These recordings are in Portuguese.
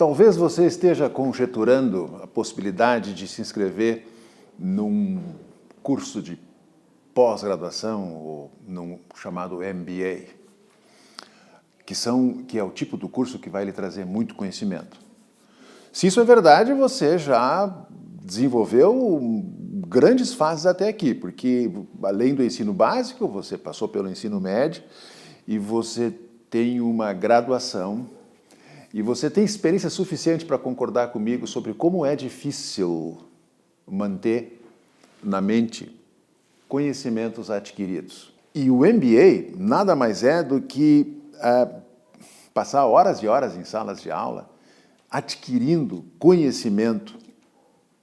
Talvez você esteja conjeturando a possibilidade de se inscrever num curso de pós-graduação ou num chamado MBA, que é o tipo do curso que vai lhe trazer muito conhecimento. Se isso é verdade, você já desenvolveu grandes fases até aqui, porque além do ensino básico, você passou pelo ensino médio e você tem uma graduação e você tem experiência suficiente para concordar comigo sobre como é difícil manter na mente conhecimentos adquiridos. E o MBA nada mais é do que passar horas e horas em salas de aula adquirindo conhecimento,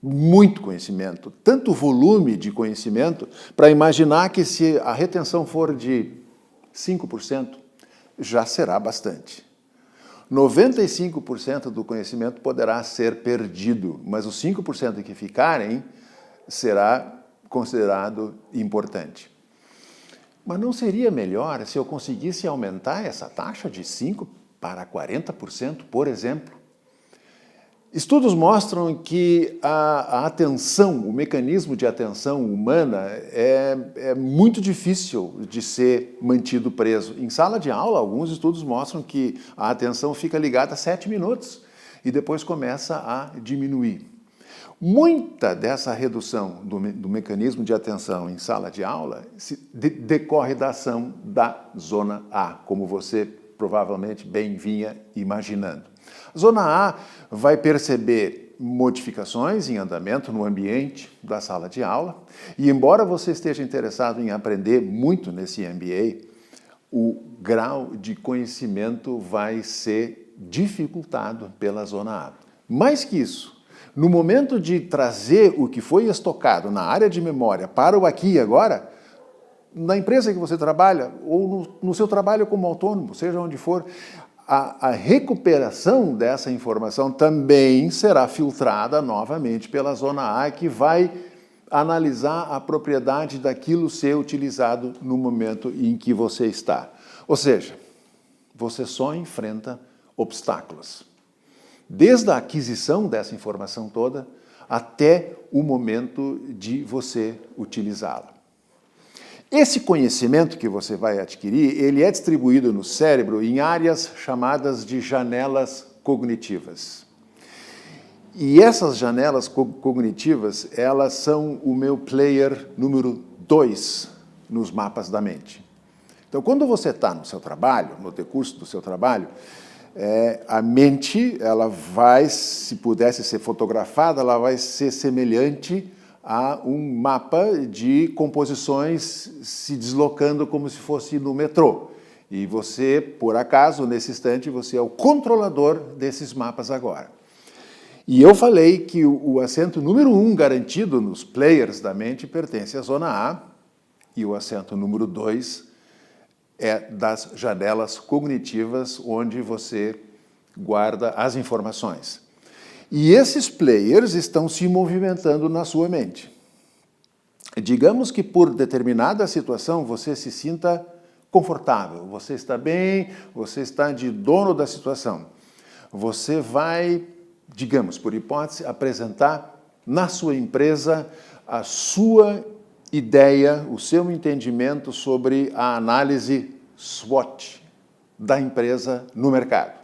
muito conhecimento, tanto volume de conhecimento, para imaginar que se a retenção for de 5%, já será bastante. 95% do conhecimento poderá ser perdido, mas os 5% que ficarem será considerado importante. Mas não seria melhor se eu conseguisse aumentar essa taxa de 5% para 40%, por exemplo? Estudos mostram que a atenção, o mecanismo de atenção humana é muito difícil de ser mantido preso. Em sala de aula, alguns estudos mostram que a atenção fica ligada a 7 minutos e depois começa a diminuir. Muita dessa redução do mecanismo de atenção em sala de aula decorre da ação da zona A, como você provavelmente bem vinha imaginando. A zona A vai perceber modificações em andamento no ambiente da sala de aula e, embora você esteja interessado em aprender muito nesse MBA, o grau de conhecimento vai ser dificultado pela zona A. Mais que isso, no momento de trazer o que foi estocado na área de memória para o aqui e agora, na empresa que você trabalha ou no seu trabalho como autônomo, seja onde for, a recuperação dessa informação também será filtrada novamente pela zona A, que vai analisar a propriedade daquilo ser utilizado no momento em que você está. Ou seja, você só enfrenta obstáculos. Desde a aquisição dessa informação toda até o momento de você utilizá-la. Esse conhecimento que você vai adquirir, ele é distribuído no cérebro em áreas chamadas de janelas cognitivas. E essas janelas cognitivas, elas são o meu player número 2 nos mapas da mente. Então, quando você está no seu trabalho, no decurso do seu trabalho, a mente, ela vai, se pudesse ser fotografada, ela vai ser semelhante a um mapa de composições se deslocando como se fosse no metrô. E você, por acaso, nesse instante, você é o controlador desses mapas agora. E eu falei que o assento número 1 garantido nos players da mente pertence à zona A e o assento número 2 é das janelas cognitivas onde você guarda as informações. E esses players estão se movimentando na sua mente. Digamos que por determinada situação você se sinta confortável, você está bem, você está de dono da situação. Você vai, digamos, por hipótese, apresentar na sua empresa a sua ideia, o seu entendimento sobre a análise SWOT da empresa no mercado.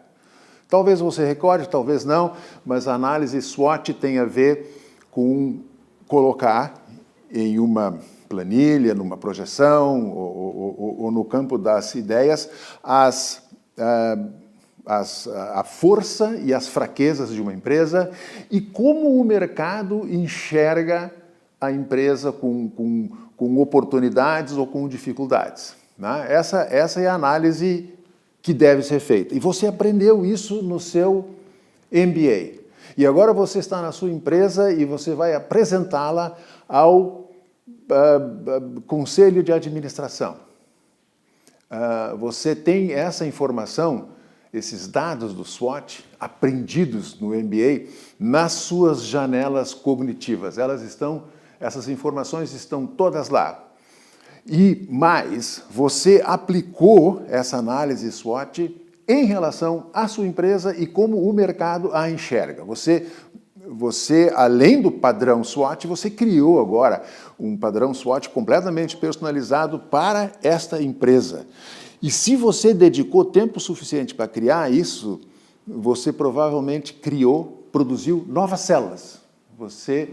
Talvez você recorde, talvez não, mas a análise SWOT tem a ver com colocar em uma planilha, numa projeção ou no campo das ideias a força e as fraquezas de uma empresa e como o mercado enxerga a empresa com oportunidades ou com dificuldades. Né? Essa é a análise que deve ser feita. E você aprendeu isso no seu MBA. E agora você está na sua empresa e você vai apresentá-la ao conselho de administração. Você tem essa informação, esses dados do SWOT, aprendidos no MBA, nas suas janelas cognitivas. Essas informações estão todas lá. E mais, você aplicou essa análise SWOT em relação à sua empresa e como o mercado a enxerga. Você, além do padrão SWOT, você criou agora um padrão SWOT completamente personalizado para esta empresa. E se você dedicou tempo suficiente para criar isso, você provavelmente produziu novas células. Você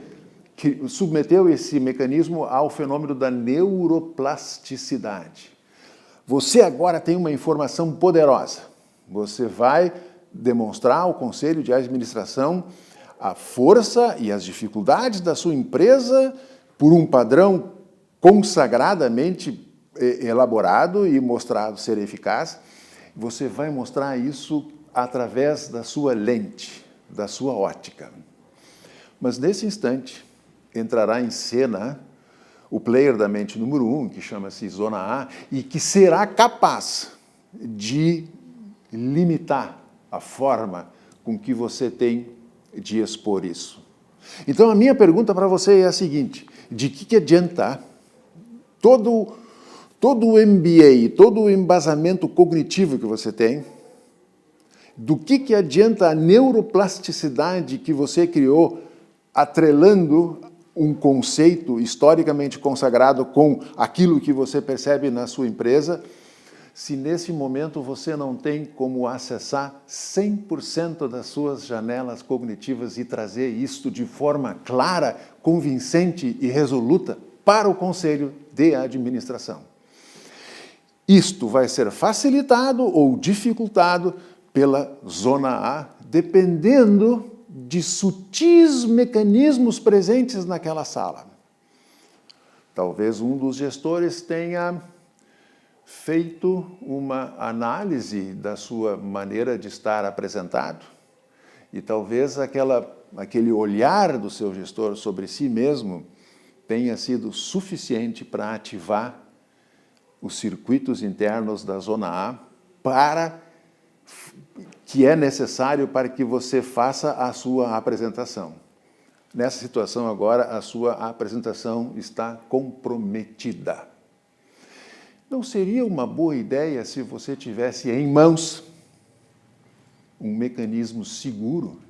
submeteu esse mecanismo ao fenômeno da neuroplasticidade. Você agora tem uma informação poderosa. Você vai demonstrar ao conselho de administração a força e as dificuldades da sua empresa por um padrão consagradamente elaborado e mostrado ser eficaz. Você vai mostrar isso através da sua lente, da sua ótica. Mas nesse instante entrará em cena o player da mente número 1, que chama-se Zona A, e que será capaz de limitar a forma com que você tem de expor isso. Então, a minha pergunta para você é a seguinte: de que adianta todo o MBA, todo o embasamento cognitivo que você tem, do que adianta a neuroplasticidade que você criou atrelando um conceito historicamente consagrado com aquilo que você percebe na sua empresa, se nesse momento você não tem como acessar 100% das suas janelas cognitivas e trazer isto de forma clara, convincente e resoluta para o conselho de administração. Isto vai ser facilitado ou dificultado pela Zona A, dependendo de sutis mecanismos presentes naquela sala. Talvez um dos gestores tenha feito uma análise da sua maneira de estar apresentado e talvez aquele olhar do seu gestor sobre si mesmo tenha sido suficiente para ativar os circuitos internos da Zona A que é necessário para que você faça a sua apresentação. Nessa situação agora, a sua apresentação está comprometida. Não seria uma boa ideia se você tivesse em mãos um mecanismo seguro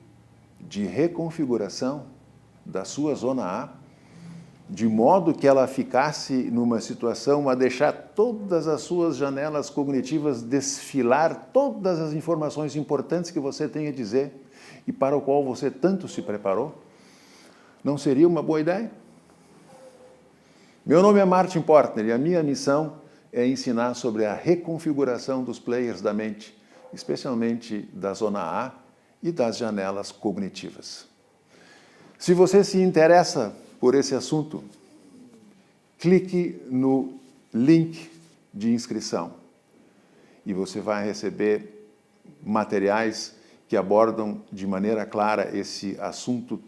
de reconfiguração da sua Zona A, de modo que ela ficasse numa situação a deixar todas as suas janelas cognitivas desfilar todas as informações importantes que você tem a dizer e para o qual você tanto se preparou? Não seria uma boa ideia? Meu nome é Martin Portner e a minha missão é ensinar sobre a reconfiguração dos players da mente, especialmente da Zona A e das janelas cognitivas. Se você se interessa por esse assunto, clique no link de inscrição e você vai receber materiais que abordam de maneira clara esse assunto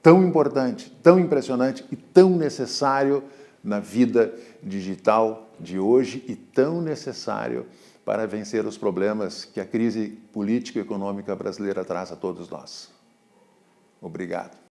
tão importante, tão impressionante e tão necessário na vida digital de hoje e tão necessário para vencer os problemas que a crise política e econômica brasileira traz a todos nós. Obrigado.